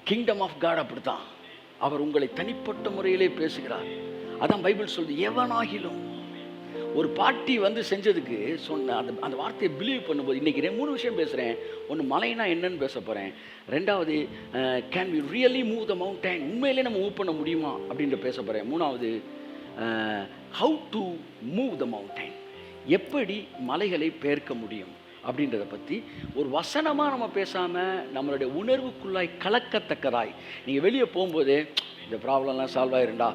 Kingdom of God அப்படித்தான். அவர் உங்களை தனிப்பட்ட முறையிலே பேசுகிறார். அதான் பைபிள் சொல்லுது, எவனாகிலும். ஒரு பாட்டி வந்து செஞ்சதுக்கு சொன்ன அந்த வார்த்தையை பிலீவ் பண்ணும்போது, இன்றைக்கி 3 விஷயம் பேசுகிறேன். ஒன்று, மலைனா என்னன்னு பேச போகிறேன். ரெண்டாவது, can we really move the mountain, உண்மையிலே நம்ம மூவ் பண்ண முடியுமா அப்படின்ற பேச போகிறேன். மூணாவது, how to move the mountain, எப்படி மலைகளை பெயர்க்க முடியும் அப்படின்றத பற்றி ஒரு வசனமாக நம்ம பேசாமல் நம்மளுடைய உணர்வுக்குள்ளாய் கலக்கத்தக்கதாய், நீங்கள் வெளியே போகும்போது இந்த ப்ராப்ளம்லாம் சால்வ் ஆயிருண்டா,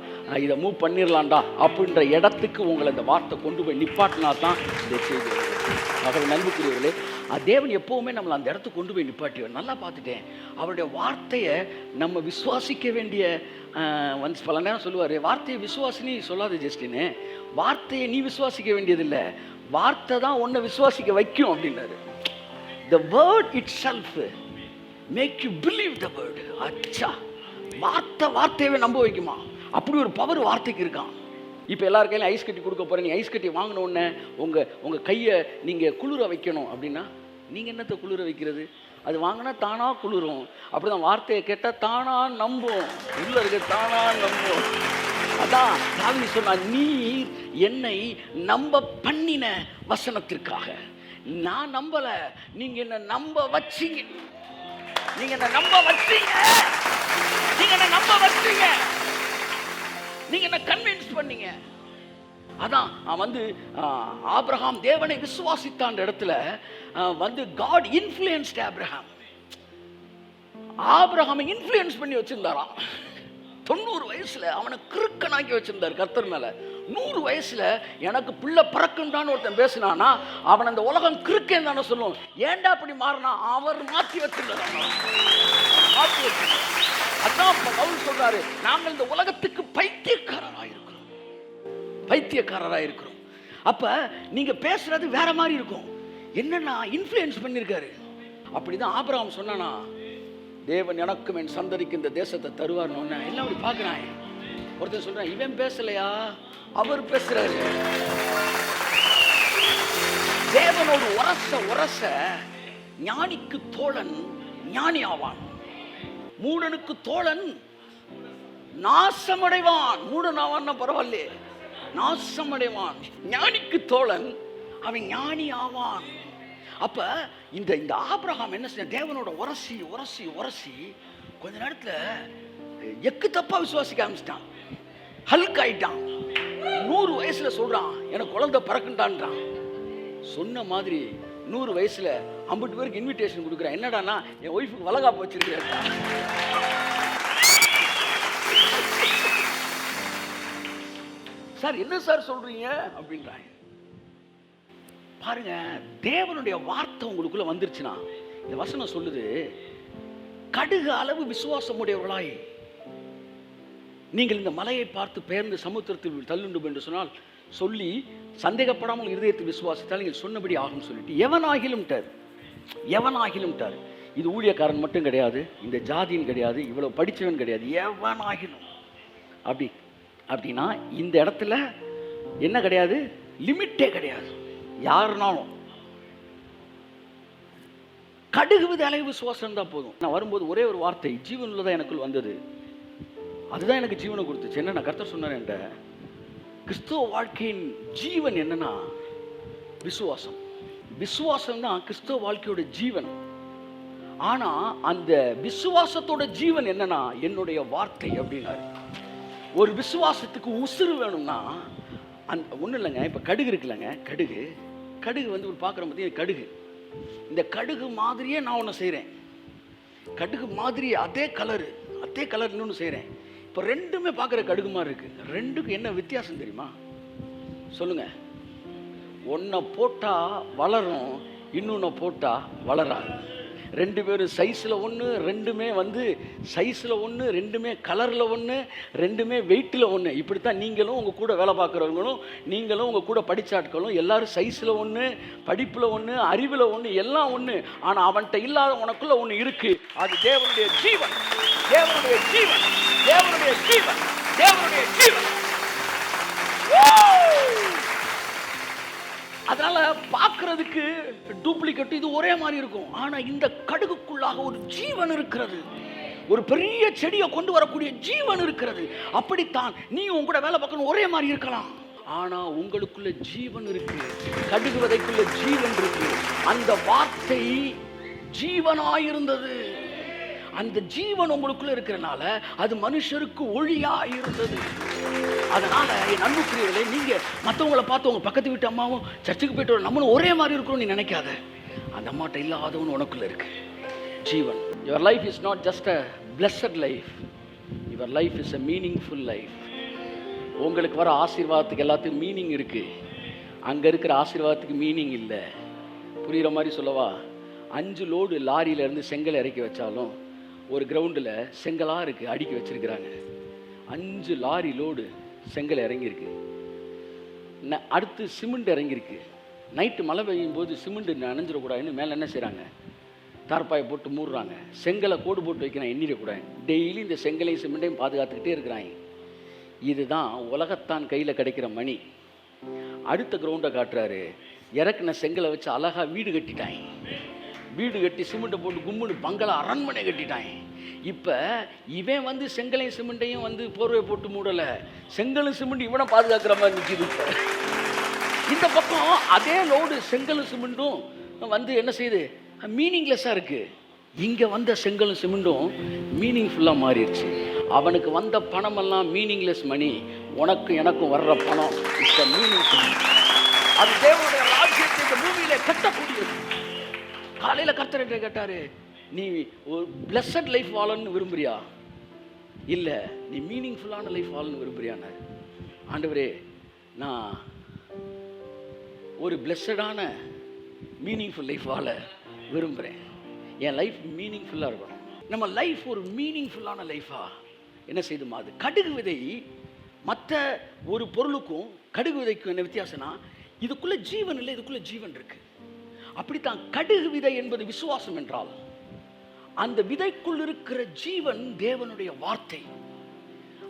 இதை மூவ் பண்ணிடலாம்டா அப்படின்ற இடத்துக்கு உங்களை இந்த வார்த்தை கொண்டு போய் நிப்பாட்டினா தான் இந்த செய்தி. ஆகவே நண்புக்குரியவர்களே, தேவன் எப்போவுமே நம்மளை அந்த இடத்துக்கு கொண்டு போய் நிப்பாட்டி நல்லா பார்த்துட்டேன். அவருடைய வார்த்தையை நம்ம விசுவாசிக்க வேண்டிய வந்து பல நேரம் சொல்லுவார், வார்த்தையை விசுவாசினி சொல்லாது ஜஸ்டின்னு, வார்த்தையை நீ விசுவாசிக்க வேண்டியதில்லை, வார்த்தை தான் உன்னை விசுவாசிக்க வைக்கும் அப்படின்னாரு. The word itself make you believe the word. அச்சா, வார்த்தையவே நம்ப வைக்குமா? அப்படி ஒரு பவர் வார்த்தைக்கு இருக்கான். இப்போ எல்லார் கையிலும் ஐஸ் கட்டி கொடுக்க போகிறேன். நீ ஐஸ் கட்டி வாங்கின உடனே உங்கள் கையை நீங்கள் குளிர வைக்கணும் அப்படின்னா, நீங்கள் என்னத்தை குளிர வைக்கிறது? அது வாங்கினா தானாக குளிரும். அப்படி தான் வார்த்தையை கேட்டால் தானாக நம்பும், உள்ள இருக்க தானாக நம்பும். அதான் தாவீது சொன்னான், நீர் என்னை நம்ப பண்ணின வசனத்திற்காக. நான் நம்பல, நீங்க என்ன நம்ப வச்சீங்க. நீங்க என்ன நம்ப வச்சீங்க. நீங்க என்ன நம்ப வச்சீங்க. நீங்க என்ன கன்வின்ஸ் பண்ணீங்க. அதான் வந்து ஆபிரகாம் தேவனை விசுவாசித்தான் இடத்துல வந்து God influenced Abraham. ஆபிரகாமை இன்ஃப்ளூயன்ஸ் பண்ணி வச்சிருந்தாராம். 90 வயசுல அவனை கிறுக்கனாக்கி வச்சிருந்தார் கர்த்தர் மேல. 100 வயசுல எனக்கு பிள்ளை பறக்குண்டான்னு ஒருத்தன் பேசினானா அவன் அந்த உலகம் கிறுக்கேன் தானே சொல்லுவோம். ஏண்டா அப்படி மாறினா? அவர் மாற்றி வச்சிருந்தார். அதான் பவுல் சொல்றாரு, நாங்கள் இந்த உலகத்துக்கு பைத்தியக்காரராக இருக்கிறோம். அப்ப நீங்க பேசுறது வேற மாதிரி இருக்கும். என்னன்னா இன்ஃப்ளூயன்ஸ் பண்ணிருக்காரு. அப்படிதான் ஆபிரகாம் சொன்னானா, தேவன் எனக்கும் என் சந்ததிக்கு இந்த தேசத்தை தருவார்னு. எல்லாம் அப்படி பார்க்குறான். ஒருத்தர் சொல்றான், இவன் பேசலையா, அவர் பேசுறாரு. தேவனோடு உரச ஞானிக்கு தோழன் ஞானி ஆவான், மூடனுக்கு தோழன் நாசமடைவான். மூடன் ஆவான்னா பரவாயில்ல, நாசமடைவான். ஞானிக்கு தோழன் அவன் ஞானி ஆவான். அப்ப இந்த ஆபிரகாம் என்ன செய்ய, தேவனோட உரசி கொஞ்ச நேரத்துல எக்கு தப்பா விசுவாசிக்க ஆரம்பிச்சிட்டான். ஹல்க் ஆயிட்டான். 100 வயசுல சொல்றான் எனக்கு குழந்தை பறக்குண்டான்றான். சொன்ன மாதிரி 100 வயசுல 50 பேருக்கு இன்விடேஷன் கொடுக்குறேன். என்னடானா, என் ஒய்ஃபுக்கு வளகாப்பு வச்சிருக்கேன். சார் என்ன சார் சொல்றீங்க அப்படின்றாங்க. பாருங்க, தேவனுடைய வார்த்தை உங்களுக்குள்ள வந்துருச்சுன்னா, இந்த வசனம் சொல்லுது, கடுகு அளவு விசுவாசம் உடையவர்களாய் நீங்கள் இந்த மலையை பார்த்து பெயர்ந்து சமுத்திரத்தில் தள்ளுண்டு என்று சொன்னால் சொல்லி சந்தேகப்படாமல் இருதயத்தில் விசுவாசித்தால் நீங்கள் சொன்னபடி ஆகும் சொல்லிட்டு எவனாகிலும் இது ஊழியக்காரன் மட்டும் கிடையாது, இந்த ஜாதியின் கிடையாது, இவ்வளவு படித்தவன் கிடையாது, எவனாகிலும் அப்படின்னா இந்த இடத்துல என்ன கிடையாது, லிமிட்டே கிடையாது. யாருனாலும் கடுகு அளவு விசுவாசம் தான் போதும். நான் வரும்போது ஒரே ஒரு வார்த்தை ஜீவன் உள்ளதான் எனக்குள் வந்தது. அதுதான் எனக்கு ஜீவனை கொடுத்துச்சு. என்ன கர்த்தர் சொன்னார் என்ற கிறிஸ்துவ வாழ்க்கையின் ஜீவன் என்னன்னா விசுவாசம் தான் கிறிஸ்துவ வாழ்க்கையோட ஜீவன். ஆனா அந்த விசுவாசத்தோட ஜீவன் என்னன்னா என்னுடைய வார்த்தை அப்படின்னாரு. ஒரு விசுவாசத்துக்கு உசுறு வேணும்னா ஒன்றும் இல்லைங்க. இப்போ கடுகு இருக்குல்லங்க, கடுகு வந்து ஒரு பார்க்குற பற்றி கடுகு, இந்த கடுகு மாதிரியே நான் ஒன்று செய்கிறேன். கடுகு மாதிரி அதே கலர் இன்னொன்று செய்கிறேன். இப்போ ரெண்டுமே பார்க்குற கடுகு மாதிரி இருக்குது. ரெண்டுக்கும் என்ன வித்தியாசம் தெரியுமா? சொல்லுங்க. ஒன்றை போட்டால் வளரும், இன்னொன்று போட்டால் வளராது. ரெண்டு பேரும் சைஸில் ஒன்று, ரெண்டுமே வந்து சைஸில் ஒன்று, ரெண்டுமே கலரில் ஒன்று, ரெண்டுமே வெயிட்டில் ஒன்று. இப்படித்தான் நீங்களும் உங்கள் கூட வேலை பார்க்குறவங்களும் நீங்களும் உங்கள் கூட படித்தாட்களும் எல்லாரும் சைஸில் ஒன்று, படிப்பில் ஒன்று, அறிவில் ஒன்று, எல்லாம் ஒன்று. ஆனால் அவன்கிட்ட இல்லாத உனக்குள்ள ஒன்று இருக்குது. அது தேவனுடைய ஜீவன். அதனால பார்க்கறதுக்கு டூப்ளிகேட் இது ஒரே மாதிரி இருக்கும். ஆனா இந்த கடுகுக்குள்ளாக ஒரு ஜீவன் இருக்கிறது. ஒரு பெரிய செடியை கொண்டு வரக்கூடிய ஜீவன் இருக்கிறது. அப்படித்தான் நீ உங்களோட வேலை பார்க்கணும், ஒரே மாதிரி இருக்கலாம். ஆனா உங்களுக்குள்ள ஜீவன் இருக்கு, கடுகு விதைக்குள்ள ஜீவன் இருக்கு. அந்த வார்த்தை ஜீவனாயிருந்தது. அந்த ஜீவன் உங்களுக்குள்ள இருக்கிறனால அது மனுஷருக்கு ஒளியாயிருந்தது. அதனால என் அன்புக்குரியவர்களே, நீங்க மற்றவங்களை பார்த்து உங்க பக்கத்து வீட்டு அம்மாவும் சர்ச்சுக்கு போயிட்டு நம்மளும் ஒரே மாதிரி இருக்கிறோம் நீ நினைக்காத. அந்த அம்மாட்ட இல்லாதவன் உனக்குள்ள இருக்கு ஜீவன். Your life is not just a blessed life. Your life is a meaningful life. உங்களுக்கு வர ஆசீர்வாதத்துக்கு எல்லாத்துக்கும் மீனிங் இருக்கு. அங்க இருக்கிற ஆசீர்வாதத்துக்கு மீனிங் இல்லை. புரியுற மாதிரி சொல்லவா? 5 லோடு லாரியில இருந்து செங்கல் இறக்கி வச்சாலும் ஒரு கிரவுண்டில் செங்கலாக இருக்கு, அடுக்கி வச்சிருக்கிறாங்க. 5 லாரி லோடு செங்கல் இறங்கியிருக்கு. அடுத்து சிமெண்ட் இறங்கியிருக்கு. நைட்டு மழை பெய்யும் போது சிமெண்ட் நனைஞ்சிடக்கூடாதுன்னு மேலே என்ன செய்கிறாங்க? தார்பாயை போட்டு மூடுறாங்க. செங்கலை கோடு போட்டு வைக்கிறான், எண்ணிடக்கூடாது. டெய்லி இந்த செங்கலையும் சிமெண்டையும் பாதுகாத்துக்கிட்டே இருக்கிறாங்க. இதுதான் உலகத்தான் கையில் கிடைக்கிற மணி. அடுத்த கிரவுண்டை காட்டுறாரு. இறக்குன செங்கலை வச்சு அழகாக வீடு கட்டிட்டாங்க. வீடு கட்டி சிமெண்ட்டை போட்டு கும்முன்னு பங்களா அரண்மனை கட்டிட்டாங்க. இப்போ இவன் வந்து செங்கலையும் சிமெண்ட்டையும் வந்து போர்வை போட்டு மூடலை, செங்கலும் சிமெண்ட் இவனை பாதுகாக்கிற மாதிரி நிற்கிது. இந்த பக்கம் அதே லோடு செங்கலும் சிமெண்ட்டும் வந்து என்ன செய்யுது? மீனிங்லெஸ்ஸாக இருக்குது. இங்கே வந்த செங்கலும் சிமெண்ட்டும் மீனிங்ஃபுல்லாக மாறிடுச்சு. அவனுக்கு வந்த பணமெல்லாம் மீனிங்லெஸ் மணி. உனக்கு எனக்கும் வர்ற பணம் இட்ஸ் மீனிங்ஃபுல். அது தேவனுடைய ராஜ்யத்தை இந்த பூமியில கட்டக்கூடியது. காலையில் கர்த்தர் கேட்டாரு, நீ ஒரு பிளஸட் லைஃப் வாழணும்னு விரும்புறியா? இல்லை, நீ மீனிங்ஃபுல்லான லைஃப் வாழணும்னு விரும்புறியான்னு. ஆண்டவரே, நான் ஒரு பிளஸடான மீனிங்ஃபுல் லைஃப் வாழ விரும்புகிறேன். என் லைஃப் மீனிங்ஃபுல்லாக இருக்கணும். நம்ம லைஃப் ஒரு மீனிங்ஃபுல்லான லைஃபா என்ன செய்துமா? அது கடுகு விதை மற்ற ஒரு பொருளுக்கும் கடுகு விதைக்கும் என்ன வித்தியாசம்னா, இதுக்குள்ள ஜீவன் இல்லை, இதுக்குள்ள ஜீவன் இருக்கு. அப்படித்தான் கடுகு விதை என்பது விசுவாசம் என்றால், அந்த விதைக்குள் இருக்கிற ஜீவன் தேவனுடைய வார்த்தை.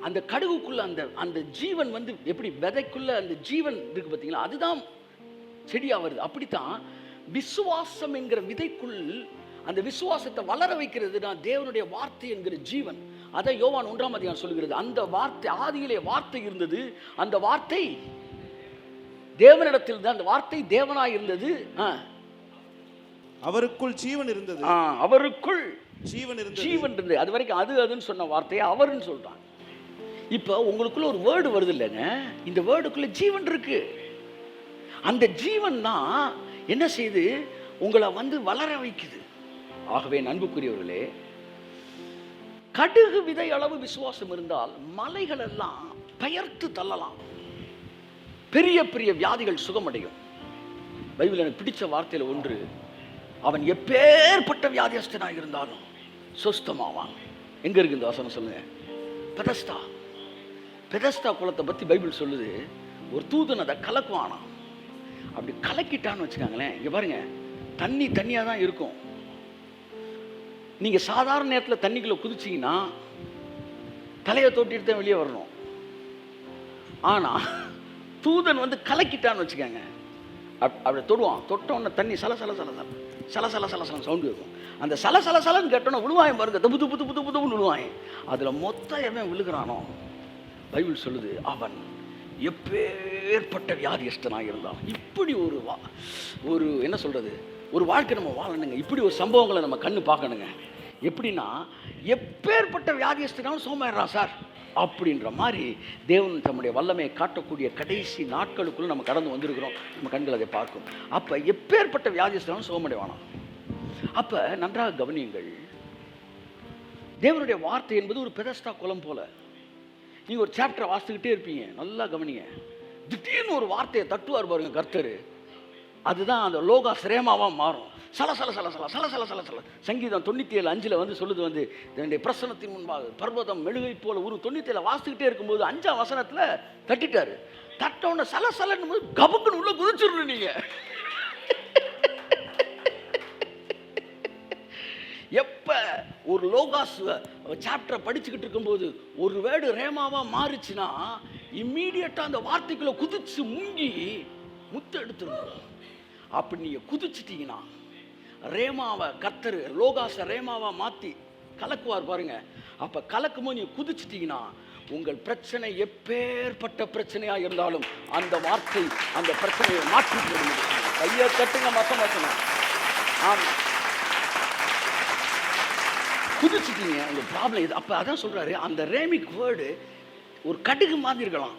அந்த கடுகுக்குள்ள அந்த ஜீவன் வந்து எப்படி விதைக்குள்ள அந்த ஜீவன் இருக்கு பார்த்தீங்களா, அதுதான் செடியா வருது. அப்படித்தான் விசுவாசம் என்கிற விதைக்குள் அந்த விசுவாசத்தை வளர வைக்கிறது தான் தேவனுடைய வார்த்தை என்கிற ஜீவன். அதை யோவான் 1ஆம் அதிகாரம் சொல்கிறது. அந்த வார்த்தை, ஆதியிலே வார்த்தை இருந்தது, அந்த வார்த்தை தேவனிடத்தில் தான், அந்த வார்த்தை தேவனாய் இருந்தது, அவருக்குள் ஜீவன் இருந்தது. அவருக்குள் ஜீவன் இருந்தது. அது வரைக்கும் அதுன்னு சொன்ன வார்த்தையை அவருன்னு சொல்றாங்க. இப்போ உங்களுக்குள்ள ஒரு வேர்டு வருது இல்லைங்க, இந்த வேர்டுக்குள்ள ஜீவன் இருக்கு. அந்த ஜீவன் தான் என்ன செய்யுது? உங்களை வந்து வளர வைக்குது. ஆகவே அன்புக்குரியவர்களே, கடுகு விதை அளவு விசுவாசம் இருந்தால் மலைகள் எல்லாம் பெயர்த்து தள்ளலாம். பெரிய பெரிய வியாதிகள் சுகமடையும். பைபிள் எனக்கு பிடிச்ச வார்த்தையில் ஒன்று, அவன் எப்பேற்பட்ட வியாதியஸ்தனாக இருந்தாலும் சொஸ்தமாவான். எங்க இருக்கு இந்த வசனம் சொல்லுங்க? பெதஸ்தா குளத்தை பத்தி பைபிள் சொல்லுது. ஒரு தூதன் அதை கலக்குவானா. அப்படி கலக்கிட்டான்னு வச்சுக்காங்களேன், இங்க பாருங்க, தண்ணியா தான் இருக்கும். நீங்க சாதாரண நேரத்தில் தண்ணிக்குள்ள குதிச்சிங்கன்னா தலையை தொட்டிட்டு தான் வெளியே வரணும். ஆனா தூதன் வந்து கலக்கிட்டான்னு வச்சுக்காங்க, அப்படி தொடுவான். தொட்டோன்னு தண்ணி சலசல சவுண்டு இருக்கும். அந்த சலசலன்னு கேட்டோன்னா விழுவாயம் பாருங்க, தப்பு துப்பு துப்பு துப்பு துப்புன்னு விழுவாயம். அதுல மொத்தம் எவன் விழுகிறானோ, பைபிள் சொல்லுது, அவன் எப்பேற்பட்ட வியாதியஸ்தனாக இருந்தான். இப்படி ஒரு என்ன சொல்றது, ஒரு வாழ்க்கை நம்ம வாழணுங்க. இப்படி ஒரு சம்பவங்களை நம்ம கண்ணு பார்க்கணுங்க. எப்படின்னா, எப்பேற்பட்ட வியாதியஸ்தனாலும் சோமாயிடுறா சார் அப்படின்ற மாதிரி தேவன் தம்முடைய வல்லமையை காட்டக்கூடிய கடைசி நாட்களுக்குள்ள நம்ம கடந்து வந்திருக்கிறோம். நம்ம கண்கள் அதை பார்க்கும். அப்ப எப்பேற்பட்ட வியாதியஸ்தனாலும் சுகமடைவானா. அப்ப நன்றாக கவனியுங்கள், தேவனுடைய வார்த்தை என்பது ஒரு பெதஸ்தா குளம் போல. நீங்க ஒரு சாப்டரை வாசிச்சுக்கிட்டே இருப்பீங்க, நல்லா கவனிங்க. திடீர்னு ஒரு வார்த்தையை தட்டுவார் பாருங்க கர்த்தர், அதுதான் அந்த லோகா சிரேமாவா மாறும். சங்கீதம் 97:5 வந்து சொல்லுது, வந்து என்னுடைய பிரசனத்தின் முன்பாக பர்வதம் மெழுகை போல ஒரு 97 வாசிக்கிட்டே இருக்கும்போது 5ஆம் வசனத்துல தட்டிட்டாரு. தட்டவுன சலசலன்னு கபக்குன்னு உள்ள குதிச்சிடணும். நீங்க எப்ப ஒரு லோகாஸ் சாப்டரை படிச்சுக்கிட்டு இருக்கும்போது ஒரு வேர்டு ரேமாவா மாறுச்சுன்னா இம்மீடியட்டா அந்த வார்த்தைக்குள்ள குதிச்சு முங்கி முத்து எடுத்துருவோம். அப்படி நீங்க குதிச்சிட்டீங்கன்னா ரேமாவை கர்த்தர் லோகாஸை ரேமாவா மாத்தி கலக்குவார் பாருங்க. அப்ப கலக்கும்போது நீங்க குதிச்சிட்டீங்கன்னா உங்கள் பிரச்சனை எப்பேற்பட்ட பிரச்சனையா இருந்தாலும் அந்த வார்த்தை அந்த பிரச்சனையை மாற்றி போடுங்க. கையை கட்டுங்க, மொத்தம் வசனம். ஆமா, குதிச்சிட்டீங்க, உங்க ப்ராப்ளம் இது. அப்ப அதான் சொல்றாரு, அந்த ரேமிக் வேர்டு ஒரு கடுகு மாதிரி இருக்கலாம்,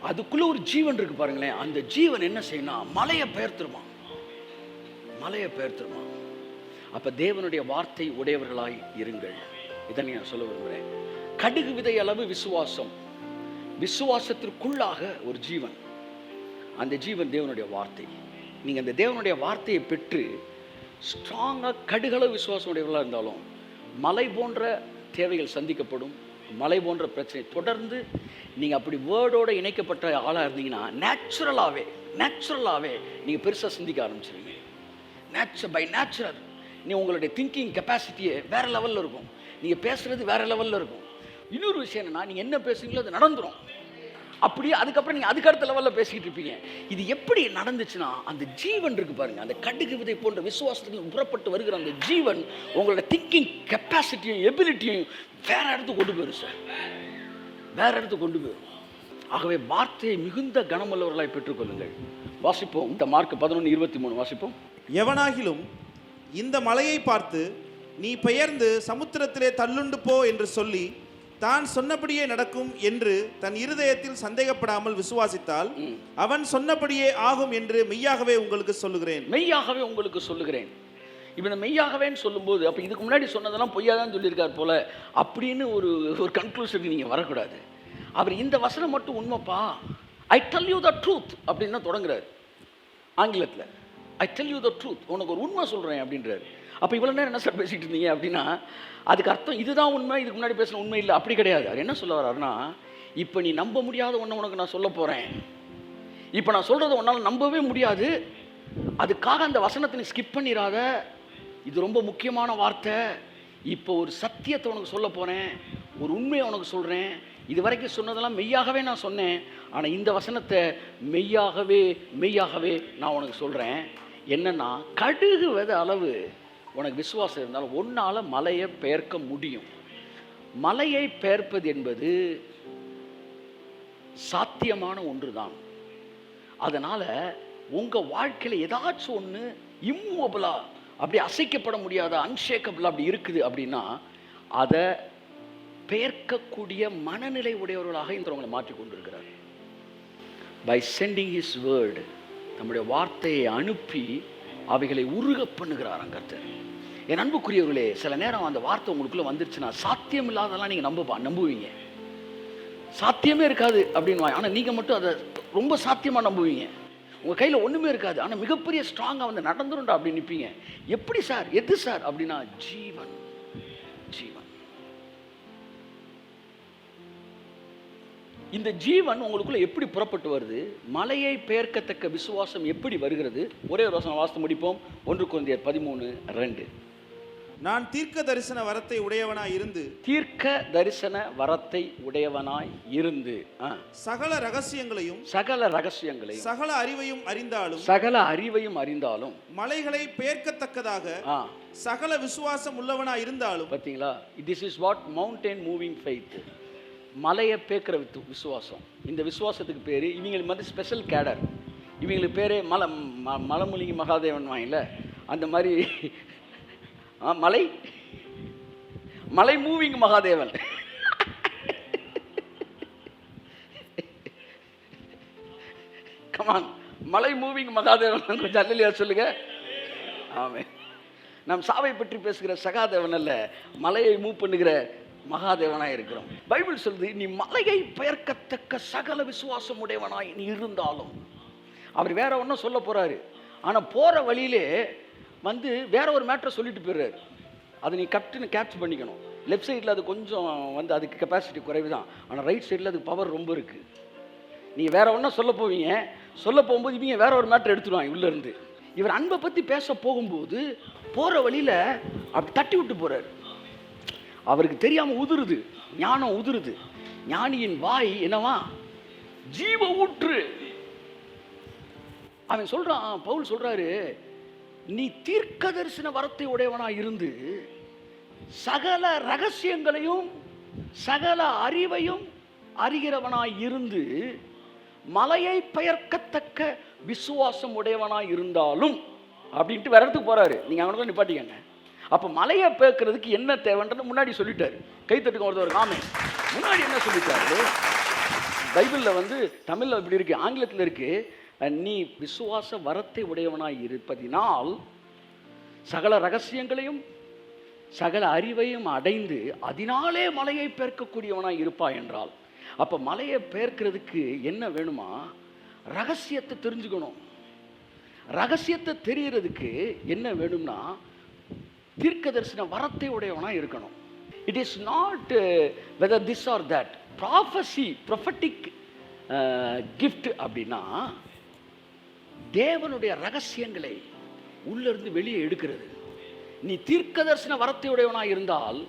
அதுக்குள்ள ஒரு ஜீவன் இருக்கு பாருங்களேன். அந்த ஜீவன் என்ன செய்யணும்? மலையை பெயர்த்துருமா, மலையை பெயர்த்துருமா. அப்ப தேவனுடைய வார்த்தை உடையவர்களாய் இருங்கள். இதை நான் சொல்ல விரும்புகிறேன். கடுகு விதை அளவு விசுவாசம், விசுவாசத்திற்குள்ளாக ஒரு ஜீவன், அந்த ஜீவன் தேவனுடைய வார்த்தை. நீங்க அந்த தேவனுடைய வார்த்தையை பெற்று ஸ்ட்ராங்காக கடுகளவு விசுவாசம் உடையவர்களாக இருந்தாலும் மலை போன்ற தேவைகள் சந்திக்கப்படும், மலை போன்ற பிரச்சனை தொடர்ந்து நீங்கள் அப்படி வேர்டோட இணைக்கப்பட்ட ஆளாக இருந்தீங்கன்னா நேச்சுரலாகவே நீங்கள் பெருசாக சிந்திக்க ஆரம்பிச்சிருவீங்க. பை நேச்சுரல் நீ உங்களுடைய திங்கிங் கெப்பாசிட்டியே வேறு லெவலில் இருக்கும், நீங்கள் பேசுகிறது வேறு லெவலில் இருக்கும். இன்னொரு விஷயம் என்னென்னா, நீங்கள் என்ன பேசுகிறீங்களோ அது நடந்துடும். அப்படியே அதுக்கப்புறம் நீங்கள் அதுக்கு அடுத்த லெவலில் பேசிக்கிட்டு இருப்பீங்க. இது எப்படி நடந்துச்சுன்னா, அந்த ஜீவன் இருக்கு பாருங்க, அந்த கடுகு விதை போன்ற விசுவாசத்துக்கு புறப்பட்டு வருகிற அந்த ஜீவன் உங்களோட திங்கிங் கெப்பாசிட்டியும் எபிலிட்டியும் வேற இடத்துக்கு கொண்டு போயிடும் சார், வேற இடத்துக்கு கொண்டு போயிடும். ஆகவே வார்த்தையை மிகுந்த கனமுள்ளவர்களாய் பெற்றுக்கொள்ளுங்கள். வாசிப்போம், இந்த மார்க் 11:23 வாசிப்போம். எவனாகிலும் இந்த மலையை பார்த்து நீ பெயர்ந்து சமுத்திரத்திலே தள்ளுண்டு போ என்று சொல்லி தான் சொன்னபடியே நடக்கும் என்று தன் இருதயத்தில் சந்தேகப்படாமல் விசுவாசித்தால் அவன் சொன்னபடியே ஆகும் என்று மெய்யாகவே உங்களுக்கு சொல்லுகிறேன். மெய்யாகவே உங்களுக்கு சொல்லுகிறேன். இப்போ இந்த மெய்யாகவேன்னு சொல்லும்போது அப்போ இதுக்கு முன்னாடி சொன்னதெல்லாம் பொய்யாதான் சொல்லியிருக்கார் போல அப்படின்னு ஒரு கன்க்ளூஷனுக்கு நீங்கள் வரக்கூடாது. அவர் இந்த வசனம் மட்டும் உண்மைப்பா, I tell you the truth அப்படின்னு தான் தொடங்குறாரு ஆங்கிலத்தில். I tell you the truth, உனக்கு ஒரு உண்மை சொல்கிறேன் அப்படின்றாரு. அப்போ இவ்வளோ நேரம் என்ன சார் பேசிகிட்டு இருந்தீங்க அப்படின்னா, அதுக்கு அர்த்தம் இதுதான் உண்மை, இதுக்கு முன்னாடி பேசின உண்மை இல்லை, அப்படி கிடையாது. அவர் என்ன சொல்ல வர்றாருன்னா, இப்போ நீ நம்ப முடியாத ஒன்றை உனக்கு நான் சொல்ல போகிறேன், இப்போ நான் சொல்கிறத உன்னால் நம்பவே முடியாது, அதுக்காக அந்த வசனத்தை நீ ஸ்கிப் பண்ணிடாத, இது ரொம்ப முக்கியமான வார்த்தை. இப்போ ஒரு சத்தியத்தை உனக்கு சொல்ல போகிறேன், ஒரு உண்மையை உனக்கு சொல்கிறேன். இது வரைக்கும் சொன்னதெல்லாம் மெய்யாகவே நான் சொன்னேன், ஆனால் இந்த வசனத்தை மெய்யாகவே நான் உனக்கு சொல்கிறேன். என்னன்னா, கடுகு விதை அளவு உனக்கு விசுவாசம் இருந்தாலும் ஒன்றால் மலையை பெயர்க்க முடியும். மலையை பெயர்ப்பது என்பது சாத்தியமான ஒன்று தான். அதனால் உங்கள் வாழ்க்கையில் ஏதாச்சும் ஒன்று இம்மூவபிளாக அப்படி அசைக்கப்பட முடியாத அன்ஷேக்கபிளாக அப்படி இருக்குது அப்படின்னா அதை பெயர்க்கக்கூடிய மனநிலை உடையவர்களாக இந்தவங்களை மாற்றி கொண்டிருக்கிறார். பை சென்டிங் ஹிஸ் வேர்டு, நம்முடைய வார்த்தையை அனுப்பி அவைகளை உருக பண்ணுகிறார் கர்த்தர். என் அன்புக்குரியவர்களே, சில நேரம் அந்த வார்த்தை உங்களுக்குள்ளே வந்துருச்சுன்னா சாத்தியம் இல்லாதெல்லாம் நீங்கள் நம்புவீங்க. சாத்தியமே இருக்காது அப்படின்னு, ஆனால் நீங்கள் மட்டும் அதை ரொம்ப சாத்தியமாக நம்புவீங்க. உங்கள் கையில் ஒன்றுமே இருக்காது, ஆனால் மிகப்பெரிய ஸ்ட்ராங்காக வந்து நடந்துருண்டா அப்படின்னு நிற்பீங்க. எப்படி சார், எது சார் அப்படின்னா, ஜீவன். இந்த ஜீவன் உங்களுக்குள்ள எப்படி புறப்பட்டு வருது? மலையை பெயர்க்கத்தக்க விசுவாசம் எப்படி வருகிறது? ஒரே ஒரு வசனம் வாசித்து முடிப்போம். 1 கொரிந்தியர் 13:2. நான் தீர்க்க தரிசன வரத்தை உடையவனாய் இருந்து சகல ரகசியங்களையும் சகல அறிவையும் அறிந்தாலும் மலைகளை பெயர்க்கத்தக்கதாக சகல விசுவாசம் உள்ளவனாய் இருந்தாலும். பார்த்தீங்களா? This is what mountain moving faith. மலையை பேக்கிற விசுவாசம். இந்த விசுவாசத்துக்கு பேர், இவங்களுக்கு வந்து ஸ்பெஷல் கேடர், இவங்களுக்கு பேர் மலமுலிங்கி மகாதேவன் வாங்கல, அந்த மாதிரி மலை மூவிங் மகாதேவன். கமான், மலை மூவிங் மகாதேவன் கொஞ்சம் அல்லையா சொல்லுங்க. ஆமே, நம் சாவை பற்றி பேசுகிற சகாதேவன் அல்ல, மலையை மூவ் பண்ணுகிற மகாதேவனாய் இருக்கிறோம். பைபிள் சொல்லுது, நீ மலையை பெயர்க்கத்தக்க சகல விசுவாசம் உடையவனாய் நீ இருந்தாலும். அவர் வேற ஒன்றும் சொல்ல போறாரு, ஆனால் போற வழியிலே வந்து வேற ஒரு மேட்டரை சொல்லிட்டு போயிடுறாரு. அதை நீ கேப்சர் பண்ணிக்கணும். லெஃப்ட் சைடில் அது கொஞ்சம் வந்து அதுக்கு கெப்பாசிட்டி குறைவு தான், ஆனால் ரைட் சைடில் அதுக்கு பவர் ரொம்ப இருக்கு. நீ வேற ஒன்றும் சொல்ல போகும்போது இவங்க வேற ஒரு மேட்டர் எடுத்துடுவாங்க உள்ள இருந்து. இவர் அன்பை பற்றி பேச போகும்போது போற வழியில அப்படி தட்டி விட்டு போறாரு. அவருக்கு தெரியாம உதிருது, ஞானம் உதிருது. ஞானியின் வாய் என்னவா? ஜீவ ஊற்று. அவன் சொல்றான், பவுல் சொல்றாரு, நீ தீர்க்க தரிசன வரத்தை உடையவனா இருந்து சகல ரகசியங்களையும் சகல அறிவையும் அறிகிறவனாய் இருந்து மலையை பெயர்க்கத்தக்க விசுவாசம் உடையவனாய் இருந்தாலும் அப்படின்ட்டு வேற இடத்துக்கு போறாரு. நீங்க அவனுக்கு நிப்பாட்டிக்கங்க. அப்ப மலையை பேர்க்கிறதுக்கு என்ன தேவைன்றது முன்னாடி சொல்லிட்டாரு. கைத்தட்டுக்கு ஒருத்தவர் ஆமே. முன்னாடி என்ன சொல்லிட்டாரு? பைபிளில் வந்து தமிழில் இப்படி இருக்கு, ஆங்கிலத்தில் இருக்கு, நீ விசுவாச வரத்தை உடையவனாய் இருப்பதினால் சகல ரகசியங்களையும் சகல அறிவையும் அடைந்து அதனாலே மலையை பெயர்க்கக்கூடியவனாய் இருப்பாய் என்றால், அப்போ மலையை பெயர்க்கிறதுக்கு என்ன வேணுமா? ரகசியத்தை தெரிஞ்சுக்கணும். ரகசியத்தை தெரிகிறதுக்கு என்ன வேணும்னா தீர்க்க தரிசன வரத்தை உடையவனாக இருக்கணும். It is not whether this or that. Prophecy, prophetic gift அப்படின்னா தேவனுடைய ரகசியங்களை உள்ளிருந்து வெளியே எடுக்கிறது. நீ தீர்க்க தரிசன வரத்தை உடையவனாக இருந்தால்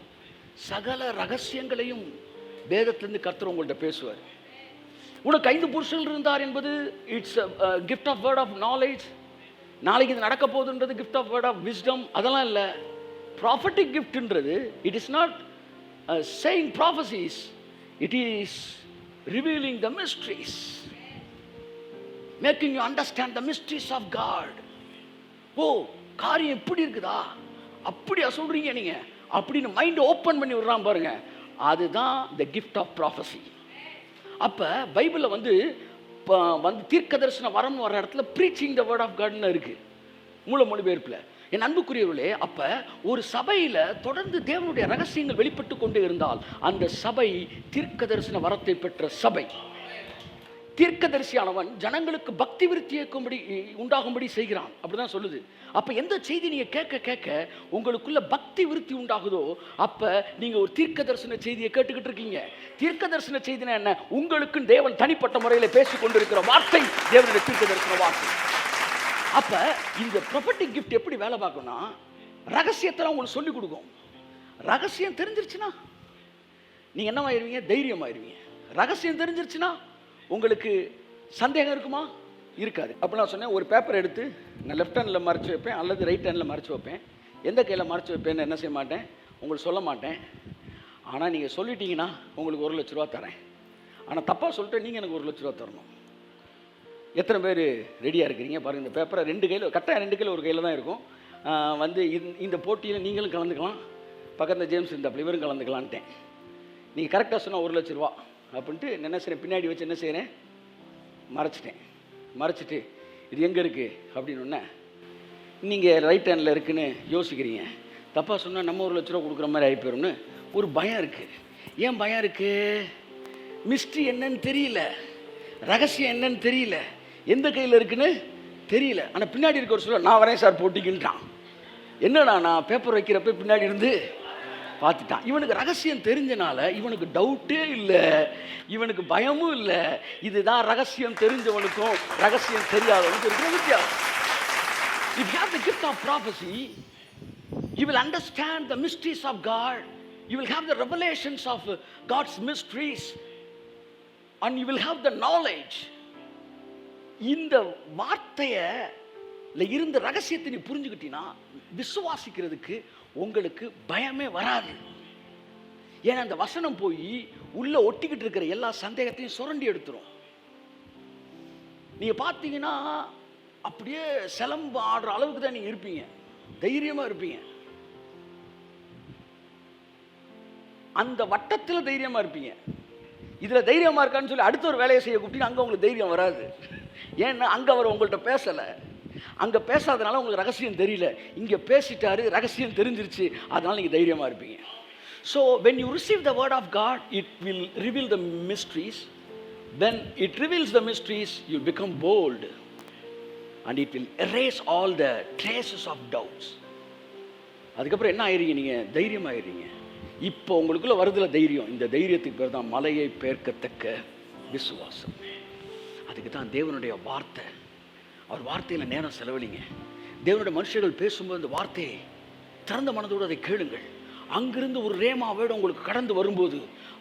சகல ரகசியங்களையும் வேதத்திலிருந்து கர்த்தர் உங்கள்கிட்ட பேசுவார். உனக்கு 5 புருஷர்கள் இருந்தார் என்பது it's gift of word of knowledge. நாளைக்கு இது நடக்க போகுதுன்றது gift of word of wisdom. அதெல்லாம் இல்லை. ப்ராஃபட்டிக் கிஃப்ட்ன்றது it is not saying prophecies, it is revealing the mysteries, making you understand the mysteries of God. ஓ, காரியம் எப்படி இருக்குதா, அப்படியா சொல்றீங்க நீங்க அப்படின்னு மைண்ட் ஓப்பன் பண்ணி விடுறான் பாருங்க. அதுதான் த கிஃப்ட் ஆஃப் ப்ராஃபஸி. அப்போ பைபிளில் வந்து தீர்க்க தரிசன வரம் வர இடத்துல ப்ரீச்சிங் த வேர்ட் ஆஃப் காட்னு இருக்கு மூல மொழிபெயர்ப்பில். என் அன்புக்குரியவர்களே, அப்போ ஒரு சபையில் தொடர்ந்து தேவனுடைய ரகசியங்கள் வெளிப்பட்டு கொண்டே இருந்தால் அந்த சபை தீர்க்க தரிசன வரத்தை பெற்ற சபை. தீர்க்கதரிசியானவன் ஜனங்களுக்கு பக்தி விருத்தி உண்டாகும்படி செய்கிறான், அப்படிதான் சொல்லுது. அப்ப எந்த செய்தி நீங்க கேட்க கேட்க உங்களுக்குள்ள பக்தி விருத்தி உண்டாகுதோ அப்ப நீங்க ஒரு தீர்க்க தரிசன செய்தியை கேட்டுக்கிட்டு இருக்கீங்க. தீர்க்க தரிசன செய்தினா என்ன? உங்களுக்கு தேவன் தனிப்பட்ட முறையில் பேசிக் கொண்டிருக்கிற வார்த்தை தேவனுடைய தீர்க்க தரிசன வார்த்தை. அப்ப இந்த ப்ரொபெட்டிக் கிஃப்ட் எப்படி வேலை பார்க்கணும்னா ரகசியத்தை உங்களுக்கு சொல்லிக் கொடுக்கும். ரகசியம் தெரிஞ்சிருச்சுன்னா நீங்க என்னவாயிருவீங்க? தைரியமாயிருவீங்க. ரகசியம் தெரிஞ்சிருச்சுன்னா உங்களுக்கு சந்தேகம் இருக்குமா? இருக்காது. அப்போ நான் சொன்னேன், ஒரு பேப்பர் எடுத்து நான் லெஃப்ட் ஹேண்டில் மறைச்சி வைப்பேன் அல்லது ரைட் ஹேண்டில் மறைச்சி வைப்பேன். எந்த கையில் மறைச்சி வைப்பேன்னு என்ன செய்ய மாட்டேன், உங்களுக்கு சொல்ல மாட்டேன். ஆனால் நீங்கள் சொல்லிட்டீங்கன்னா உங்களுக்கு 1 லட்ச ரூபா தரேன். ஆனால் தப்பாக சொல்லிட்டு நீங்கள் எனக்கு 1 லட்ச ரூபா தரணும். எத்தனை பேர் ரெடியாக இருக்கிறீங்க பாருங்கள். இந்த பேப்பரை 2 கையில், கரெக்டாக 2 கையில் ஒரு கையில் தான் இருக்கும். வந்து இந்த போட்டியில் நீங்களும் கலந்துக்கலாம், பக்கத்தில் ஜேம்ஸ் இருந்தால் இவரும் கலந்துக்கலான்ட்டேன். நீங்கள் கரெக்டாக சொன்னால் 1 லட்ச ரூபா அப்படின்ட்டு என்ன செய்கிறேன், பின்னாடி வச்சு என்ன செய்கிறேன், மறைச்சிட்டேன். மறைச்சிட்டு இது எங்கே இருக்குது அப்படின்னு ஒன்று நீங்கள் ரைட் ஹேண்டில் இருக்குன்னு யோசிக்கிறீங்க. தப்பாக சொன்னால் நம்ம 1 லட்ச ரூபா கொடுக்குற மாதிரி ஆகி போயிடும்னு ஒரு பயம் இருக்குது. ஏன் பயம் இருக்குது? மிஸ்ட்ரி என்னன்னு தெரியல, ரகசியம் என்னன்னு தெரியல, எந்த கையில் இருக்குன்னு தெரியல. ஆனால் பின்னாடி இருக்க ஒரு சொல்ல, நான் வரேன் சார் போட்டிக்கின்றான். என்னடா நான் பேப்பர் வைக்கிறப்ப பின்னாடி இருந்து பார்த்துட்டான். இவனுக்கு ரகசியம் தெரிஞ்சனால இவனுக்கு டவுட்டே இல்லை, இவனுக்கு பயமும் இல்லை. இதுதான் ரகசியம் தெரிஞ்சவனுக்கும் ரகசியம் தெரியாதவனுக்கும் இருக்கிற வித்தியாசம். If you have the gift of prophecy, you will understand the mysteries of God. You will have the revelations of God's mysteries and you will have the knowledge. இந்த வார்த்தையை இருந்த ரகசியத்தை நீ புரிஞ்சுக்கிட்டீங்கன்னா விசுவாசிக்கிறதுக்கு உங்களுக்கு பயமே வராது. ஏன்னா அந்த வசனம் போய் உள்ள ஒட்டிக்கிட்டு இருக்கிற எல்லா சந்தேகத்தையும் சுரண்டி எடுத்துரும். நீங்க பார்த்தீங்கன்னா அப்படியே சிலம்பு ஆடுற அளவுக்கு தான் நீங்க இருப்பீங்க, தைரியமா இருப்பீங்க. அந்த வட்டத்தில் தைரியமா இருப்பீங்க. இதுல தைரியமா இருக்கான்னு சொல்லி அடுத்த ஒரு வேலையை செய்ய கூப்பிட்டீங்க, அங்க உங்களுக்கு தைரியம் வராது. ஏன்னா அங்க அவர் உங்கள்கிட்ட பேசலை, அங்கே பேசாதனால உங்களுக்கு ரகசியம் தெரியல. இங்கே பேசிட்டாரு, ரகசியம் தெரிஞ்சிருச்சு, அதனால நீங்கள் தைரியமாக இருப்பீங்க. So when you receive the word of God, it will reveal the mysteries. When it reveals the mysteries, you become bold and it will erase all the traces of doubts. அதுக்கப்புறம் என்ன ஆயிடுறீங்க? நீங்கள் தைரியமாயிடுறீங்க. இப்போ உங்களுக்குள்ள வருதுல தைரியம். இந்த தைரியத்துக்கு பேர் தான் மலையை பெயர்க்கத்தக்க விசுவாசம். அதுக்கு தான் தேவனுடைய வார்த்தை. அவர் வார்த்தையில் நேரம் செலவழிங்க. தேவனுடைய மனுஷர்கள் பேசும்போது அந்த வார்த்தையை திறந்த மனதோடு அதை கேளுங்கள். அங்கிருந்து ஒரு ரேமா வேர்டு உங்களுக்கு கடந்து வரும்போது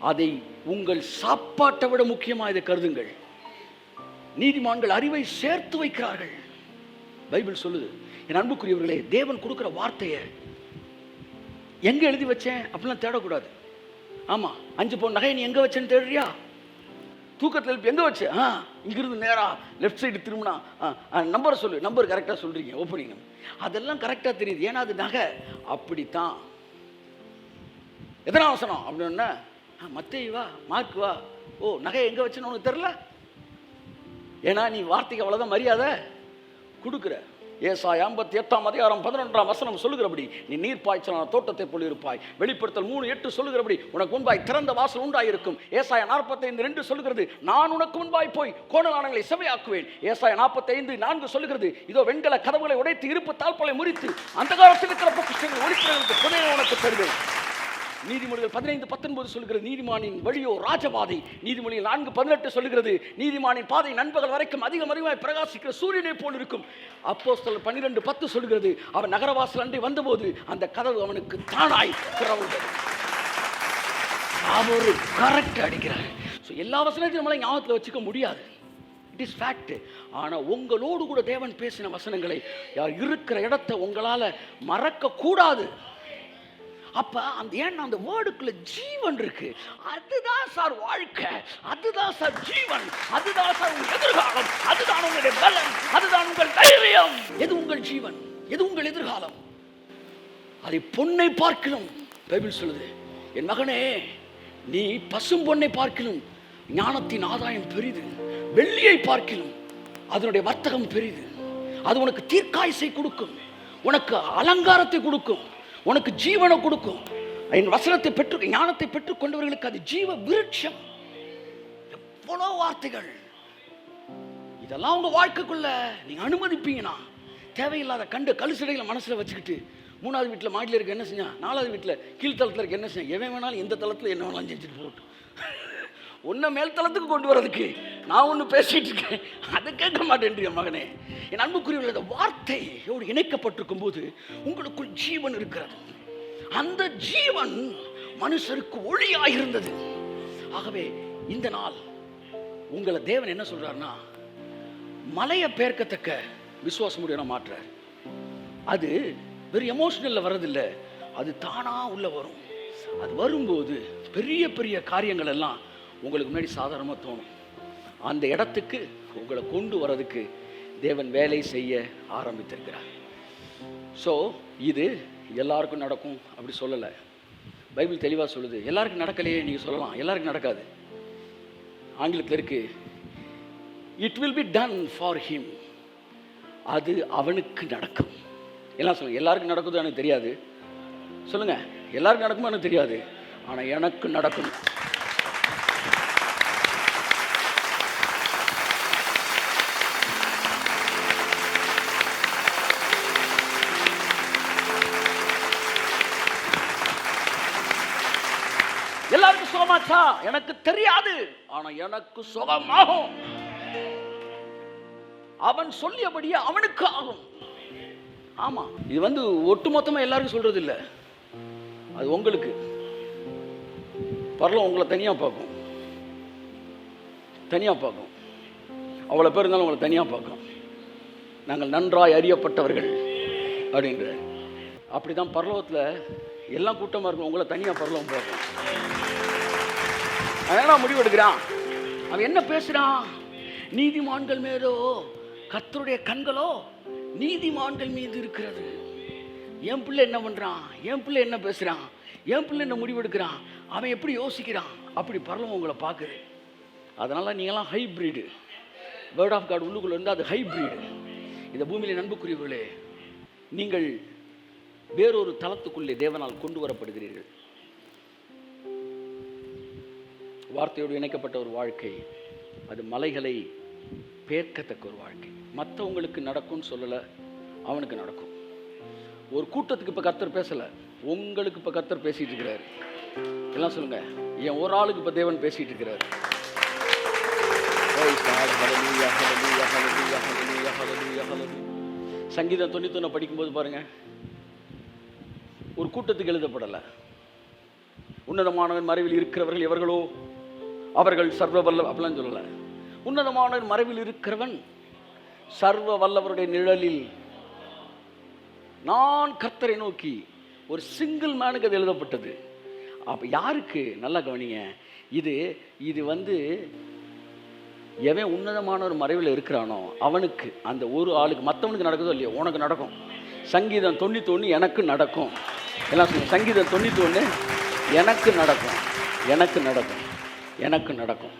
அதை உங்கள் சாப்பாட்டை விட முக்கியமாக இதை கருதுங்கள். நீதிமான்கள் அறிவை சேர்த்து வைக்கிறார்கள், பைபிள் சொல்லுது. என் அன்புக்குரியவர்களே, தேவன் கொடுக்குற வார்த்தையை எங்கே எழுதி வச்சேன் அப்படிலாம் தேடக்கூடாது. ஆமாம், 5 பவுன் நகையை நீ எங்கே வச்சேன்னு தேடுறியா? தூக்கத்தில் எழுப்பி எங்கே வச்சு? இங்கிருந்து நேராக லெஃப்ட் சைடு திரும்பினா நம்பரை சொல்லு, நம்பர் கரெக்டாக சொல்கிறீங்க, ஓப்பனிங் அதெல்லாம் கரெக்டாக தெரியுது. ஏன்னா அது நகை. அப்படித்தான். எத்தனை அவசரம் அப்படின்னா மத்தேயு வா, மார்க் வா, ஓ நகையை எங்கே வச்சுன்னு உனக்கு தெரில. ஏன்னா நீ வார்த்தைக்கு அவ்வளோதான் மரியாதை கொடுக்குற. ஏசாயா 58:11 சொல்லுகிறபடி நீ நீர் பாய்ச்சலான தோட்டத்தை போல் இருப்பாய். வெளிப்படுத்தல் 3:8 சொல்லுகிறபடி உனக்கு முன்பாய் திறந்த வாசல் உண்டாயிருக்கும். ஏசாயா 45:2 சொல்லுகிறது நான் உனக்கு முன்பாய் போய் கோணலானங்களை செவையாக்குவேன். ஏசாயா 45:4 சொல்லுகிறது இதோ வெண்கல கதவுகளை உடைத்து இருப்பு தாழ்பாலை முறித்து அந்த காலத்தில் இருக்கிற பொக்கிஷங்கள் ஒளிக்கிறவர்களுக்கு புதையை உனக்கு தருவேன். நீதிமொழிகள் 15:19 சொல்கிறது நீதிமானின் வழியோ ராஜபாதை. நீதிமொழிகள் 4:18 சொல்லுகிறது நீதிமானின் பாதை நண்பகல் வரைக்கும் அதிகம் அதிகமாய் பிரகாசிக்கிற சூரியனை போல் இருக்கும். அப்போஸ்தலர் 12:10 சொல்லுகிறது அவன் நகரவாசல் அண்டை வந்தபோது அந்த கதவு அவனுக்கு தானாய் திறவுண்டது. அவர் கரெக்ட் அடிக்கிறார். எல்லா வசனத்தையும் நம்மளை ஞாபகத்தில் வச்சுக்க முடியாது. It is fact. ஆனால் உங்களோடு கூட தேவன் பேசின வசனங்களை இருக்கிற இடத்தை உங்களால் மறக்க கூடாது. அப்ப அந்த ஏன்னா அந்த வேர்டுக்குள்ள ஜீவன் இருக்கு. அதுதான் சார் வாழ்க்கை, அதுதான் சார் ஜீவன், அதுதான் சார் உங்கள் எதிர்காலம், அதுதான் உங்களுடைய பலம், அதுதான் உங்கள் தைரியம். எது உங்கள் ஜீவன், எது உங்கள் எதிர்காலம்? அதை பொன்னை பார்க்கணும். பைபிள் சொல்லுது என் மகனே நீ பசும் பொன்னை பார்க்கணும் ஞானத்தின் ஆதாயம் பெரிது, வெள்ளியை பார்க்கணும் அதனுடைய வர்த்தகம் பெரிது. அது உனக்கு தீர்க்காயசை கொடுக்கும், உனக்கு அலங்காரத்தை கொடுக்கும், உனக்கு ஜீவனை கொடுக்கும். என் வசனத்தை பெற்று ஞானத்தை பெற்றுக் கொண்டவர்களுக்கு அது ஜீவ விருட்சம். எவ்வளோ வார்த்தைகள்! இதெல்லாம் உங்க வாழ்க்கைக்குள்ள நீங்க அனுமதிப்பீங்கன்னா தேவையில்லாத கண்டு கழுசடைகளை மனசுல வச்சுக்கிட்டு 3வது வீட்டில் மாடியில் இருக்க என்ன செஞ்சா, 4வது வீட்டில் கீழ்த்தளத்தில் இருக்க என்ன செஞ்சா, எவன் வேணாலும் எந்த தளத்தில் என்ன வேணாலும் செஞ்சுட்டு போட்டு உன்னை மேல் தளத்துக்கு கொண்டு வரதுக்கு நான் ஒன்று பேசிட்டு இருக்கேன், அதை கேட்க மாட்டேன் மகனே. என் அன்புக்குரிய இந்த வார்த்தையோடு இணைக்கப்பட்டிருக்கும் போது உங்களுக்குள் ஜீவன் இருக்கிறது. அந்த ஜீவன் மனுஷருக்கு ஒளியாயிருந்தது. ஆகவே இந்த நாள் உங்களை தேவன் என்ன சொல்றாருன்னா மலையை பெயர்க்கத்தக்க விசுவாசமுடைய மாற்றார். அது வெறும் எமோஷனல்ல வர்றதில்லை, அது தானா உள்ள வரும். அது வரும்போது பெரிய பெரிய காரியங்கள் எல்லாம் உங்களுக்கு முன்னாடி சாதாரணமாக தோணும். அந்த இடத்துக்கு உங்களை கொண்டு வர்றதுக்கு தேவன் வேலை செய்ய ஆரம்பித்திருக்கிறார். ஸோ இது எல்லாருக்கும் நடக்கும் அப்படி சொல்லலை. பைபிள் தெளிவாக சொல்லுது எல்லாருக்கும் நடக்கலையே நீங்கள் சொல்லலாம், எல்லாருக்கும் நடக்காது. ஆங்கிலத்தில் இருக்கு it will be done for him, அது அவனுக்கு நடக்கும். எல்லாம் சொல்லுங்க எல்லாருக்கும் நடக்குது எனக்கு தெரியாது, சொல்லுங்க எல்லாருக்கும் நடக்குமா எனக்கு தெரியாது, ஆனால் எனக்கு நடக்கும். எல்லாருக்கும் சுகமாச்சா எனக்கு தெரியாது, ஆனா எனக்கு சுகமாகும். அவன் சொல்லியபடியே அவனுக்கு ஆகும். ஆமா, இது ஒட்டுமொத்தமா எல்லாருக்கும் சொல்றது இல்லை, அது உங்களுக்கு. பரலோகம் உங்களை தனியா பார்க்கும், தனியா பார்க்கும். அவ்வளோ பேர் இருந்தாலும் உங்களை தனியா பார்க்கும். நாங்கள் நன்றாய் அறியப்பட்டவர்கள் அப்படின்ற அப்படிதான் பரலோகத்தில் எல்லாம் கூட்டமாக இருக்கும், உங்களை தனியாக பரலோகம் பார்க்கும். அதெல்லாம் முடிவு எடுக்கிறான். அவன் என்ன பேசுறான்? நீதிமான்கள் மீதோ கர்த்தருடைய கண்களோ நீதிமான்கள் மீது இருக்கிறது. என் பிள்ளை என்ன பண்றான், என் பிள்ளை என்ன பேசுறான், என் பிள்ளை என்ன முடிவு எடுக்கிறான், அவன் எப்படி யோசிக்கிறான், அப்படி பரலோகம் உங்களை பார்க்குது. அதனால நீங்களாம் ஹைப்ரிடு. வேர்ட் ஆஃப் காட் உள்ளுக்குள்ள இருந்தால் அது ஹைப்ரிடு. இந்த பூமியில அன்புக்குரியவர்களே, நீங்கள் வேறொரு தளத்துக்குள்ளே தேவனால் கொண்டு வரப்படுகிறீர்கள். வார்த்தையோடு இணைக்கப்பட்ட ஒரு வாழ்க்கை, அது மலைகளை பேர்க்கத்தக்க ஒரு வாழ்க்கை. மற்றவங்களுக்கு நடக்கும்னு சொல்லலை, அவனுக்கு நடக்கும். ஒரு கூட்டத்துக்கு இப்போ கர்த்தர் பேசலை, உங்களுக்கு இப்போ கர்த்தர் பேசிட்டு இருக்கிறார். எல்லாம் சொல்லுங்க, என் ஒரு ஆளுக்கு இப்போ தேவன் பேசிட்டு இருக்கிறார். சங்கீதம் 91 படிக்கும்போது பாருங்க, ஒரு கூட்டத்துக்கு எழுதப்படலை. உன்னதமானவன் மறைவில் இருக்கிறவர்கள் எவர்களோ அவர்கள் சர்வ வல்ல அப்படிலாம் சொல்லலை. உன்னதமானவன் மறைவில் இருக்கிறவன் சர்வ வல்லவருடைய நிழலில் நான் கர்த்தரை நோக்கி ஒரு சிங்கிள் மேனுக்கு அது எழுதப்பட்டது. அப்போ யாருக்கு? நல்லா கவனிங்க. இது வந்து எவன் உன்னதமான ஒரு மறைவில் இருக்கிறானோ அவனுக்கு, அந்த ஒரு ஆளுக்கு. மற்றவனுக்கு நடக்குதோ இல்லையோ, உனக்கு நடக்கும். சங்கீதம் 91 எனக்கு நடக்கும். எல்லாம் சொல்லுங்க, சங்கீதம் 91 எனக்கு நடக்கும், எனக்கு நடக்கும், எனக்கு நடக்கும்.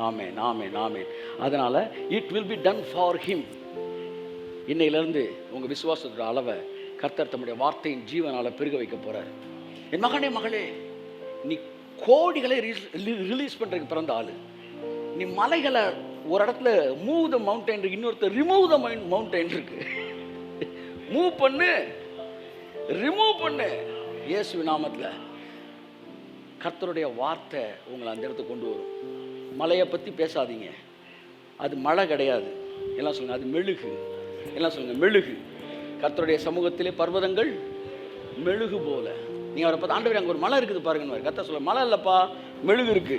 ஆமென், ஆமென், ஆமென். அதனால் it will be done for him. இன்னையிலேருந்து உங்கள் விசுவாசத்தோட அளவை கர்த்தர் தம்முடைய வார்த்தையின் ஜீவனால் பெருக வைக்க போகிறார். என் மகனே, மகளே, நீ கோடிகளை ரிலீஸ் பண்ணுறதுக்கு பிறந்த ஆள். நீ மலைகளை ஒரு இடத்துல மூவ் த மவுண்டைன் இருக்கு, இன்னொருத்தர் ரிமூவ் த மவுண்டைன் இருக்கு. மூவ் பண்ணு, ரிமூவ் பண்ணு. இயேசு நாமத்தில் கர்த்தருடைய வார்த்தை உங்களை அந்த இடத்துக்கு கொண்டு வரும். மலையை பற்றி பேசாதீங்க, அது மழை கிடையாது. எல்லாம் சொல்லுங்க, அது மெழுகு. எல்லாம் சொல்லுங்க, மெழுகு. கர்த்தருடைய சமூகத்திலே பர்வதங்கள் மெழுகு போல. நீங்க அவரை பார்த்து, ஆண்டவரே அங்கே ஒரு மலை இருக்குது பாருங்க. கர்த்தர் சொல்ல, மலை இல்லப்பா, மெழுகு இருக்கு.